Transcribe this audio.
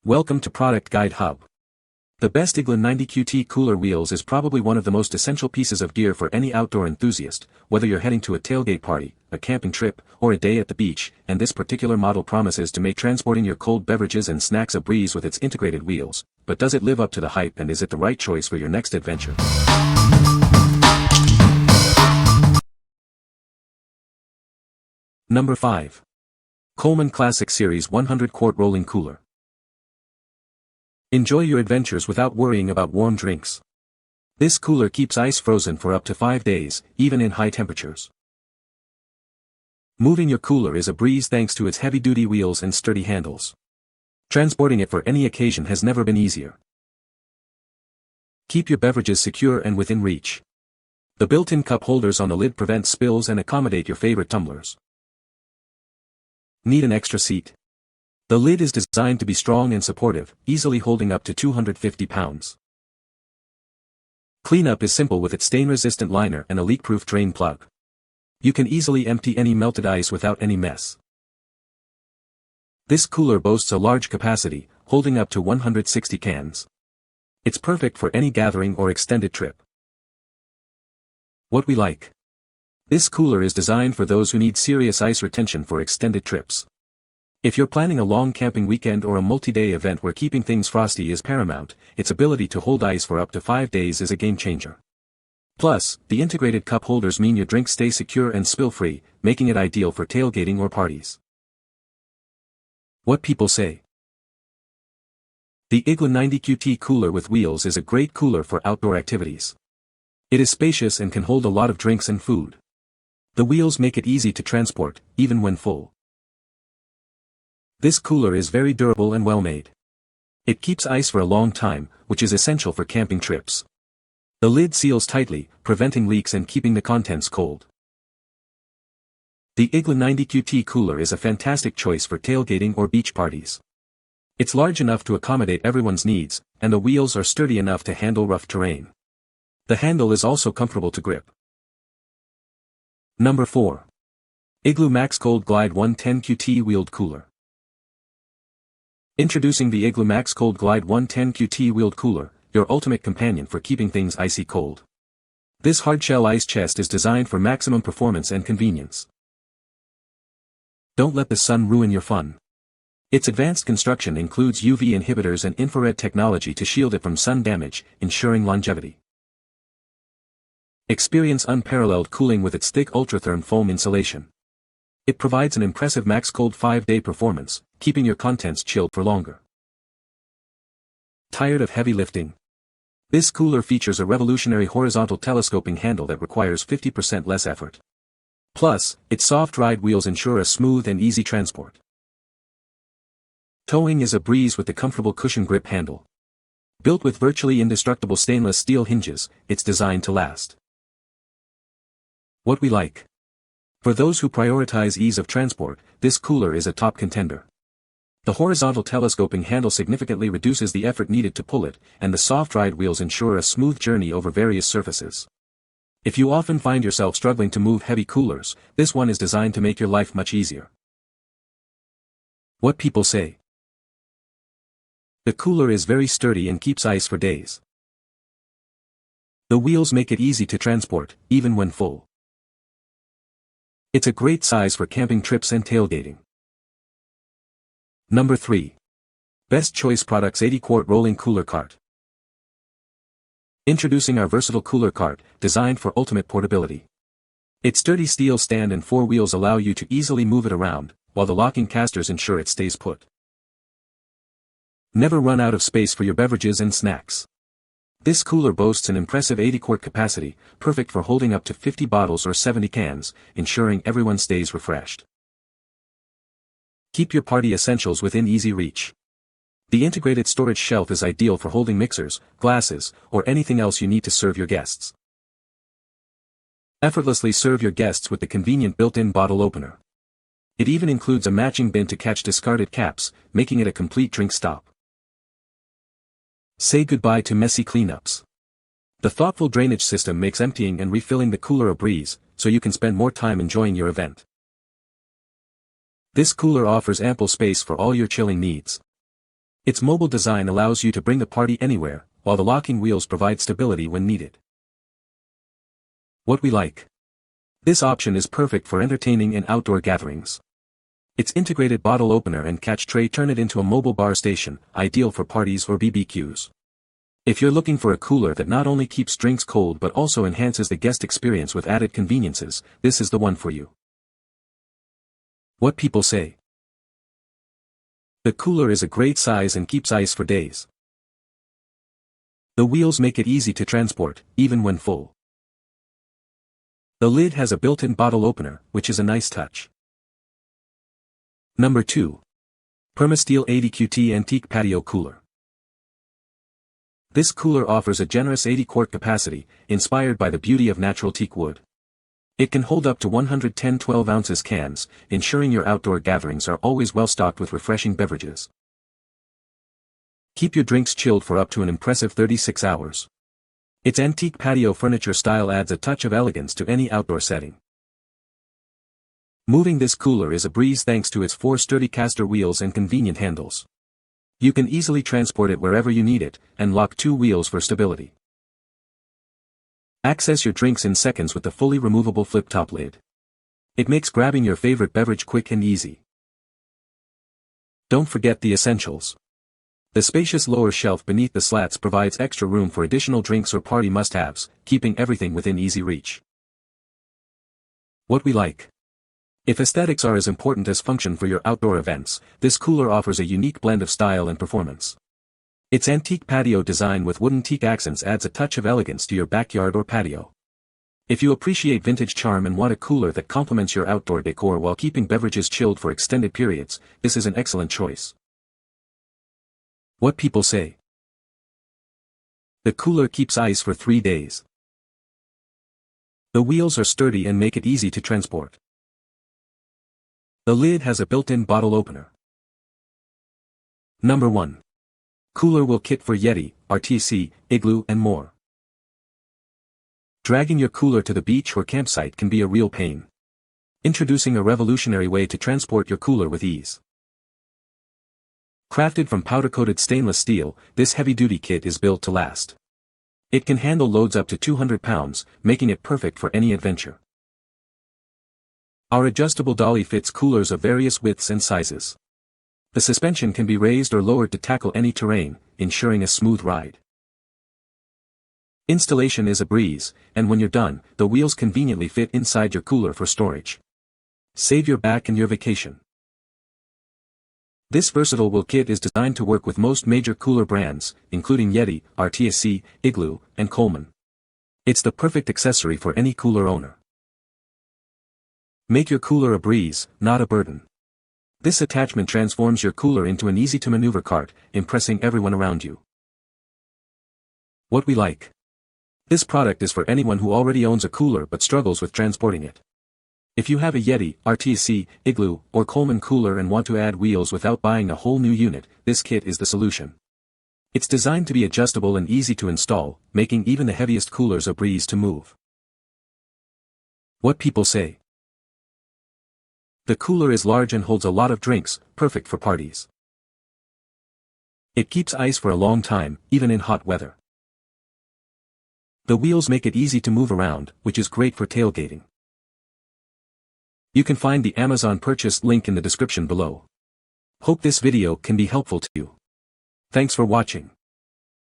Welcome to Product Guide Hub. The best Igloo 90QT cooler wheels is probably one of the most essential pieces of gear for any outdoor enthusiast, whether you're heading to a tailgate party, a camping trip, or a day at the beach, and this particular model promises to make transporting your cold beverages and snacks a breeze with its integrated wheels. But does it live up to the hype, and is it the right choice for your next adventure? Number 5. Coleman Classic Series 100-Quart Rolling Cooler. Enjoy your adventures without worrying about warm drinks. This cooler keeps ice frozen for up to 5 days, even in high temperatures. Moving your cooler is a breeze thanks to its heavy-duty wheels and sturdy handles. Transporting it for any occasion has never been easier. Keep your beverages secure and within reach. The built-in cup holders on the lid prevent spills and accommodate your favorite tumblers. Need an extra seat? The lid is designed to be strong and supportive, easily holding up to 250 pounds. Cleanup is simple with its stain-resistant liner and a leak-proof drain plug. You can easily empty any melted ice without any mess. This cooler boasts a large capacity, holding up to 160 cans. It's perfect for any gathering or extended trip. What we like. This cooler is designed for those who need serious ice retention for extended trips. If you're planning a long camping weekend or a multi-day event where keeping things frosty is paramount, its ability to hold ice for up to 5 days is a game-changer. Plus, the integrated cup holders mean your drinks stay secure and spill-free, making it ideal for tailgating or parties. What people say. The Igloo 90QT cooler with wheels is a great cooler for outdoor activities. It is spacious and can hold a lot of drinks and food. The wheels make it easy to transport, even when full. This cooler is very durable and well-made. It keeps ice for a long time, which is essential for camping trips. The lid seals tightly, preventing leaks and keeping the contents cold. The Igloo 90QT cooler is a fantastic choice for tailgating or beach parties. It's large enough to accommodate everyone's needs, and the wheels are sturdy enough to handle rough terrain. The handle is also comfortable to grip. Number 4. Igloo Maxcold Glide 110QT Wheeled Cooler. Introducing the Igloo Maxcold Glide 110QT Wheeled Cooler, your ultimate companion for keeping things icy cold. This hardshell ice chest is designed for maximum performance and convenience. Don't let the sun ruin your fun. Its advanced construction includes UV inhibitors and infrared technology to shield it from sun damage, ensuring longevity. Experience unparalleled cooling with its thick ultratherm foam insulation. It provides an impressive Maxcold 5-day performance, keeping your contents chilled for longer. Tired of heavy lifting? This cooler features a revolutionary horizontal telescoping handle that requires 50% less effort. Plus, its soft ride wheels ensure a smooth and easy transport. Towing is a breeze with the comfortable cushion grip handle. Built with virtually indestructible stainless steel hinges, it's designed to last. What we like. For those who prioritize ease of transport, this cooler is a top contender. The horizontal telescoping handle significantly reduces the effort needed to pull it, and the soft ride wheels ensure a smooth journey over various surfaces. If you often find yourself struggling to move heavy coolers, this one is designed to make your life much easier. What people say. The cooler is very sturdy and keeps ice for days. The wheels make it easy to transport, even when full. It's a great size for camping trips and tailgating. Number 3. Best Choice Products 80-Quart Rolling Cooler Cart. Introducing our versatile cooler cart, designed for ultimate portability. Its sturdy steel stand and 4 wheels allow you to easily move it around, while the locking casters ensure it stays put. Never run out of space for your beverages and snacks. This cooler boasts an impressive 80-quart capacity, perfect for holding up to 50 bottles or 70 cans, ensuring everyone stays refreshed. Keep your party essentials within easy reach. The integrated storage shelf is ideal for holding mixers, glasses, or anything else you need to serve your guests. Effortlessly serve your guests with the convenient built-in bottle opener. It even includes a matching bin to catch discarded caps, making it a complete drink stop. Say goodbye to messy cleanups. The thoughtful drainage system makes emptying and refilling the cooler a breeze, so you can spend more time enjoying your event. This cooler offers ample space for all your chilling needs. Its mobile design allows you to bring the party anywhere, while the locking wheels provide stability when needed. What we like. This option is perfect for entertaining in outdoor gatherings. Its integrated bottle opener and catch tray turn it into a mobile bar station, ideal for parties or BBQs. If you're looking for a cooler that not only keeps drinks cold but also enhances the guest experience with added conveniences, this is the one for you. What people say. The cooler is a great size and keeps ice for days. The wheels make it easy to transport, even when full. The lid has a built-in bottle opener, which is a nice touch. Number 2. Permasteel 80QT Antique Patio Cooler. This cooler offers a generous 80-quart capacity, inspired by the beauty of natural teak wood. It can hold up to 110 12-ounce cans, ensuring your outdoor gatherings are always well-stocked with refreshing beverages. Keep your drinks chilled for up to an impressive 36 hours. Its antique patio furniture style adds a touch of elegance to any outdoor setting. Moving this cooler is a breeze thanks to its 4 sturdy caster wheels and convenient handles. You can easily transport it wherever you need it, and lock 2 wheels for stability. Access your drinks in seconds with the fully removable flip-top lid. It makes grabbing your favorite beverage quick and easy. Don't forget the essentials. The spacious lower shelf beneath the slats provides extra room for additional drinks or party must-haves, keeping everything within easy reach. What we like. If aesthetics are as important as function for your outdoor events, this cooler offers a unique blend of style and performance. Its antique patio design with wooden teak accents adds a touch of elegance to your backyard or patio. If you appreciate vintage charm and want a cooler that complements your outdoor decor while keeping beverages chilled for extended periods, this is an excellent choice. What people say. The cooler keeps ice for 3 days. The wheels are sturdy and make it easy to transport. The lid has a built-in bottle opener. Number 1. Cooler will kit for Yeti, RTIC, Igloo and more. Dragging your cooler to the beach or campsite can be a real pain. Introducing a revolutionary way to transport your cooler with ease. Crafted from powder-coated stainless steel, this heavy-duty kit is built to last. It can handle loads up to 200 pounds, making it perfect for any adventure. Our adjustable dolly fits coolers of various widths and sizes. The suspension can be raised or lowered to tackle any terrain, ensuring a smooth ride. Installation is a breeze, and when you're done, the wheels conveniently fit inside your cooler for storage. Save your back and your vacation. This versatile will kit is designed to work with most major cooler brands, including Yeti, RTIC, Igloo, and Coleman. It's the perfect accessory for any cooler owner. Make your cooler a breeze, not a burden. This attachment transforms your cooler into an easy-to-maneuver cart, impressing everyone around you. What we like. This product is for anyone who already owns a cooler but struggles with transporting it. If you have a Yeti, RTIC, Igloo, or Coleman cooler and want to add wheels without buying a whole new unit, this kit is the solution. It's designed to be adjustable and easy to install, making even the heaviest coolers a breeze to move. What people say. The cooler is large and holds a lot of drinks, perfect for parties. It keeps ice for a long time, even in hot weather. The wheels make it easy to move around, which is great for tailgating. You can find the Amazon purchase link in the description below. Hope this video can be helpful to you. Thanks for watching.